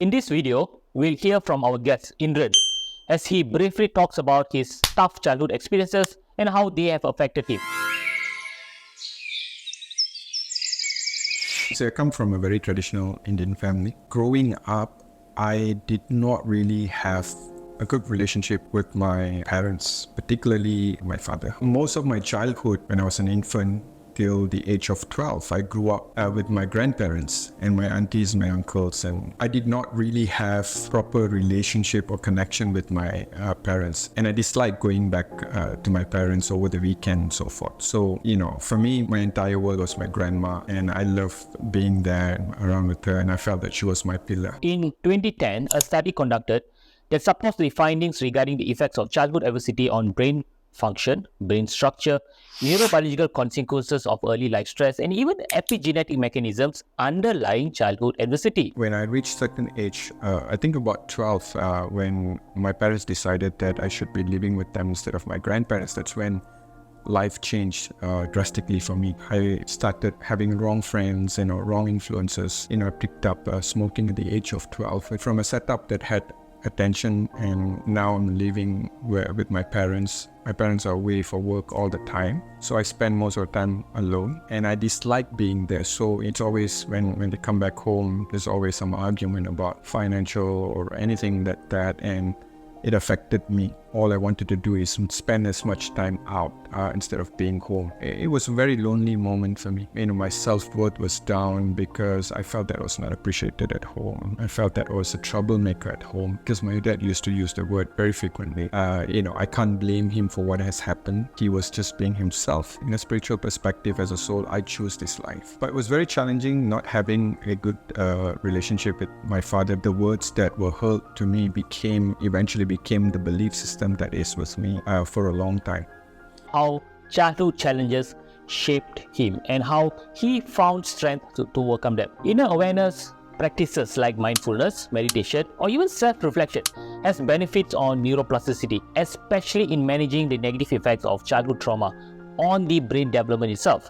In this video, we'll hear from our guest Indran as he briefly talks about his tough childhood experiences and how they have affected him. So I come from a very traditional Indian family. Growing up, I did not really have a good relationship with my parents, particularly my father. Most of my childhood, when I was an infant till the age of 12, I grew up with my grandparents and my aunties, my uncles, and I did not really have proper relationship or connection with my parents. And I disliked going back to my parents over the weekend and so forth. So, for me, my entire world was my grandma, and I loved being there around with her, and I felt that she was my pillar. In 2010, a study conducted that supports the findings regarding the effects of childhood adversity on brain function, brain structure, neurobiological consequences of early life stress, and even epigenetic mechanisms underlying childhood adversity. When I reached certain age, I think about 12, when my parents decided that I should be living with them instead of my grandparents, that's when life changed drastically for me. I started having wrong friends, wrong influences. I picked up smoking at the age of 12 from a setup that had attention, and now I'm living with my parents. My parents are away for work all the time, so I spend most of the time alone, and I dislike being there. So it's always when they come back home, there's always some argument about financial or anything that and it affected me. All I wanted to do is spend as much time out instead of being home. It was a very lonely moment for me. My self-worth was down because I felt that I was not appreciated at home. I felt that I was a troublemaker at home because my dad used to use the word very frequently. I can't blame him for what has happened. He was just being himself. In a spiritual perspective, as a soul, I chose this life. But it was very challenging not having a good relationship with my father. The words that were hurled to me eventually became the belief system that is with me for a long time. How childhood challenges shaped him and how he found strength to overcome them. Inner awareness practices like mindfulness, meditation, or even self-reflection has benefits on neuroplasticity, especially in managing the negative effects of childhood trauma on the brain development itself.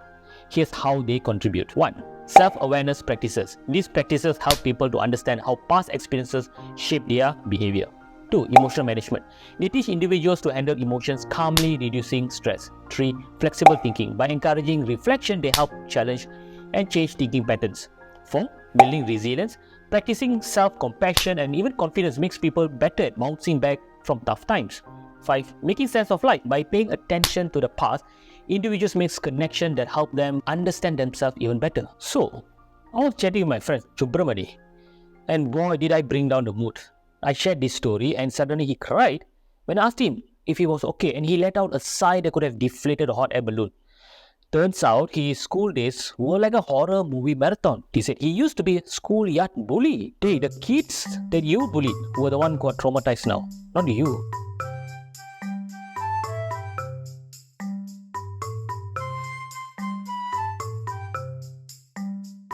Here's how they contribute. 1. Self-awareness practices. These practices help people to understand how past experiences shape their behavior. 2. Emotional management. They teach individuals to handle emotions calmly, reducing stress. 3. Flexible thinking. By encouraging reflection, they help challenge and change thinking patterns. 4. Building resilience. Practicing self-compassion and even confidence makes people better at bouncing back from tough times. 5. Making sense of life. By paying attention to the past, individuals make connections that help them understand themselves even better. So, I was chatting with my friend Subramani, and boy, did I bring down the mood. I shared this story and suddenly he cried when I asked him if he was okay, and he let out a sigh that could have deflated a hot air balloon. Turns out his school days were like a horror movie marathon. He said he used to be a schoolyard bully. Hey, the kids that you bullied were the one who got traumatized now, not you.